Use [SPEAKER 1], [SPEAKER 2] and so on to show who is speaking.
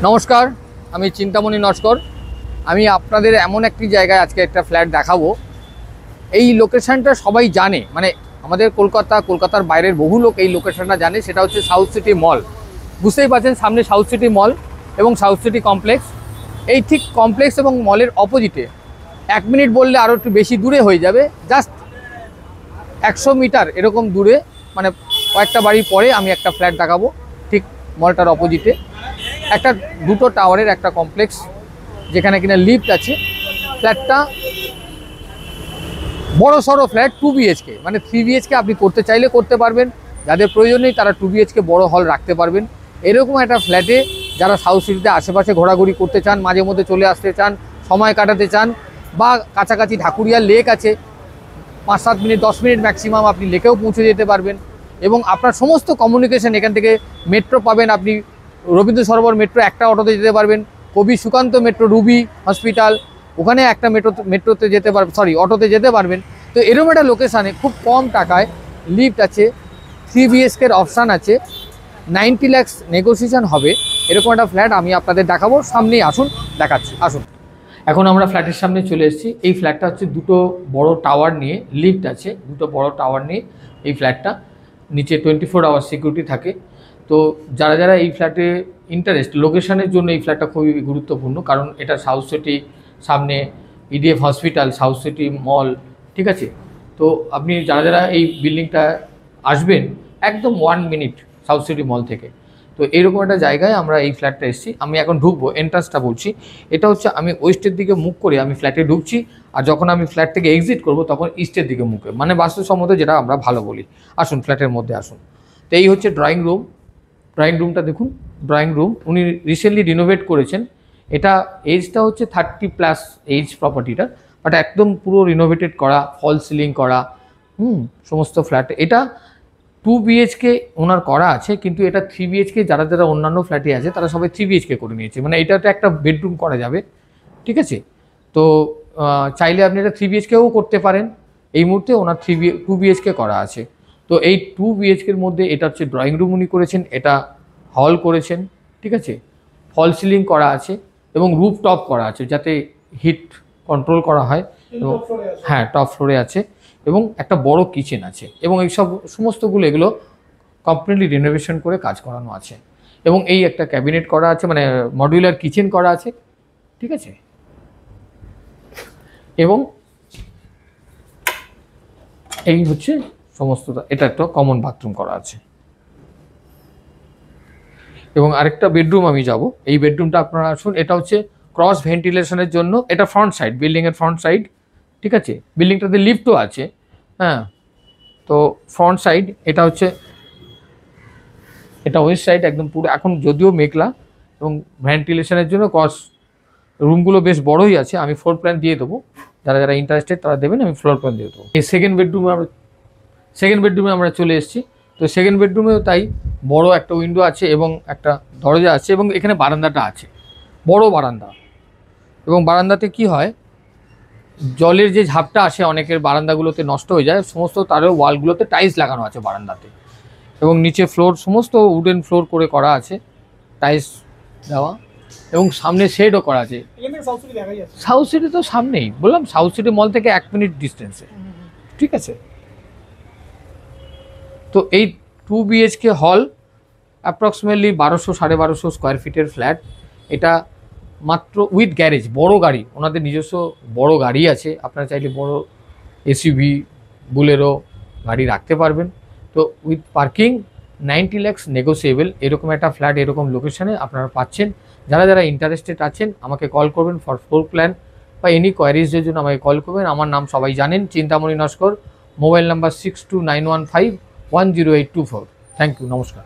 [SPEAKER 1] নমস্কার, আমি চিন্তামণি নস্কর। আমি আপনাদের এমন একটি জায়গায় আজকে একটা ফ্ল্যাট দেখাবো। এই লোকেশনটা সবাই জানে, মানে আমাদের কলকাতার বাইরের বহু লোক এই লোকেশনটা জানে। সেটা হচ্ছে সাউথ সিটি মল। বুঝতেই পারছেন, সামনে সাউথ সিটি মল এবং সাউথ সিটি কমপ্লেক্স। এই ঠিক কমপ্লেক্স এবং মলের অপোজিটে 1 মিনিট বললে আরও একটু বেশি দূরে হয়ে যাবে, জাস্ট 100 মিটার এরকম দূরে, মানে কয়েকটা বাড়ি পরে আমি একটা ফ্ল্যাট দেখাবো ঠিক মলটার অপোজিটে। একটা 2টো টাওয়ারের একটা কমপ্লেক্স, যেখানে কিনা লিফট আছে। ফ্ল্যাটটা বড় সড়ো ফ্ল্যাট, 2 BHK, মানে 3 BHK আপনি করতে চাইলে করতে পারবেন। যাদের প্রয়োজন নেই তারা 2 BHK বড় হল রাখতে পারবেন। এরকম একটা ফ্ল্যাটে যারা সাউথ সিটিতে আশেপাশে ঘোরাঘুরি করতে চান, মাঝে মধ্যে চলে আসতে চান, সময় কাটাতে চান, বা কাছাকাছি ঢাকুরিয়া লেক আছে, 5-7 মিনিট 10 মিনিট ম্যাক্সিমাম আপনি লেকেও পৌঁছে যেতে পারবেন। এবং আপনার সমস্ত কমিউনিকেশন এখান থেকে, মেট্রো পাবেন আপনি, রবীন্দ্র সরোবর মেট্রো একটা অটোতে যেতে পারবেন, কবি সুকান্ত মেট্রো, রুবি হসপিটাল ওখানে একটা মেট্রোতে যেতে পারবেন, অটোতে যেতে পারবেন। তো এরকম একটা লোকেশানে খুব কম টাকায় লিফট আছে, 3 BHKর অপশান আছে, 90 লাখ নেগোসিয়েশন হবে। এরকম একটা ফ্ল্যাট আমি আপনাদের দেখাবো। সামনেই আসুন, দেখাচ্ছি, আসুন। এখন আমরা ফ্ল্যাটের সামনে চলে এসেছি। এই ফ্ল্যাটটা হচ্ছে 2টো বড় টাওয়ার নিয়ে, লিফট আছে, 2টো বড় টাওয়ার নিয়ে এই ফ্ল্যাটটা। নিচে 24 আওয়ার সিকিউরিটি থাকে। তো যারা যারা এই ফ্ল্যাটে ইন্টারেস্ট, লোকেশনের জন্য এই ফ্ল্যাটটা খুবই গুরুত্বপূর্ণ, কারণ এটা সাউথ সিটি, সামনে EDF হসপিটাল, সাউথ সিটি মল, ঠিক আছে। তো আপনি যারা যারা এই বিল্ডিংটা আসবেন, একদম 1 মিনিট সাউথ সিটি মল থেকে। তো এইরকম একটা জায়গায় আমরা এই ফ্ল্যাটটা এসেছি। আমি এখন ঢুকবো, এন্ট্রান্সটা বলছি। এটা হচ্ছে আমি ওয়েস্টের দিকে মুখ করে আমি ফ্ল্যাটে ঢুকছি, আর যখন আমি ফ্ল্যাট থেকে এক্সিট করব তখন ইস্টের দিকে মুখে, মানে বাস্তুসম্মত যেটা আমরা ভালো বলি। আসুন, ফ্ল্যাটের মধ্যে আসুন। তো এই হচ্ছে ড্রয়িং রুম। ড্রয়িং রুমটা দেখুন, ড্রয়িং রুম উনি রিসেন্টলি রিনোভেট করেছেন। এটা এজটা হচ্ছে 30+ এজ প্রপার্টিটা, বাট একদম পুরো রিনোভেটেড করা, ফল সিলিং করা, সমস্ত ফ্ল্যাট। এটা 2 BHK ওনার করা আছে, কিন্তু এটা 3 BHK যারা যারা অন্যান্য ফ্ল্যাটে আছে তারা সবাই 3 BHK করে নিয়েছে, মানে এটাতে একটা বেডরুম করা যাবে, ঠিক আছে। তো চাইলে আপনি এটা 3 BHKও করতে পারেন। এই মুহূর্তে ওনার 2 BHK করা আছে। তো এই 2 BHKর মধ্যে এটা হচ্ছে ড্রয়িং রুম উনি করেছেন, এটা হল করেছেন, ঠিক আছে। ফল সিলিং করা আছে এবং রুফ টপ করা আছে, যাতে হিট কন্ট্রোল করা হয়। এবং হ্যাঁ, টপ ফ্লোরে আছে, এবং একটা বড় কিচেন আছে, এবং এই সমস্তগুলো এগুলো কমপ্লিটলি রিনোভেশন করে কাজ করানো আছে। এবং এই একটা ক্যাবিনেট করা আছে, মানে মডিউলার কিচেন করা আছে, ঠিক আছে। এবং এই হচ্ছে সমস্তটা। এটা একটা কমন বাথরুম করা আছে। এবং আরেকটা বেডরুম আমি যাব। এই বেডরুমটা আপনারা আসুন। এটা হচ্ছে ক্রস ভেন্টিলেশনের জন্য। এটা ফ্রন্ট সাইড, বিল্ডিংয়ের ফ্রন্ট সাইড, ঠিক আছে। বিল্ডিংটাতে লিফটও আছে, হ্যাঁ। তো ফ্রন্ট সাইড এটা হচ্ছে, এটা ওয়েস্ট সাইড একদম পুরো। এখন যদিও মেঘলা, এবং ভেন্টিলেশনের জন্য ক্রস রুমগুলো বেশ বড়ই আছে। আমি ফ্লোর প্ল্যান দিয়ে দেবো, যারা যারা ইন্টারেস্টেড তারা দেবেন, আমি ফ্লোর প্ল্যান দিয়ে দেবো। এই সেকেন্ড বেডরুমে আমরা চলে এসেছি। তো সেকেন্ড বেডরুমেও তাই বড় একটা উইন্ডো আছে এবং একটা দরজা আছে, এবং এখানে বারান্দাটা আছে, বড় বারান্দা। এবং বারান্দাতে কি হয়, জলের যে ঝাপটা আসে অনেকের বারান্দাগুলোতে নষ্ট হয়ে যায়, সমস্ত তারের ওয়ালগুলোতে টাইলস লাগানো আছে বারান্দাতে। এবং নিচে ফ্লোর সমস্ত উডেন ফ্লোর করে করা আছে, টাইলস দেওয়া, এবং সামনে শেডও করা আছে। সাউথ সিটি তো সামনেই, বললাম সাউথ সিটি মল থেকে 1 মিনিট ডিস্টেন্সে, ঠিক আছে। তো এই 2 BHK হল, অ্যাপ্রক্সিমেটলি 1200-1250 স্কোয়ার ফিটের ফ্ল্যাট। এটা মাত্র উইথ গ্যারেজ, বড় গাড়ি, ওনাদের নিজস্ব বড় গাড়ি আছে। আপনারা চাইলে বড় SUV, বুলেরো গাড়ি রাখতে পারবেন। তো উইথ পার্কিং, 90 লাখ নেগোসিয়েবল। এরকম একটা ফ্ল্যাট এরকম লোকেশনে আপনারা পাচ্ছেন। যারা যারা ইন্টারেস্টেড আছেন আমাকে কল করবেন ফর ফ্লোর প্ল্যান বা এনি কোয়ারিজের জন্য আমাকে কল করবেন। আমার নাম সবাই জানেন, Chintamani Naskar. Mobile number 6291510824। Thank you, নমস্কার।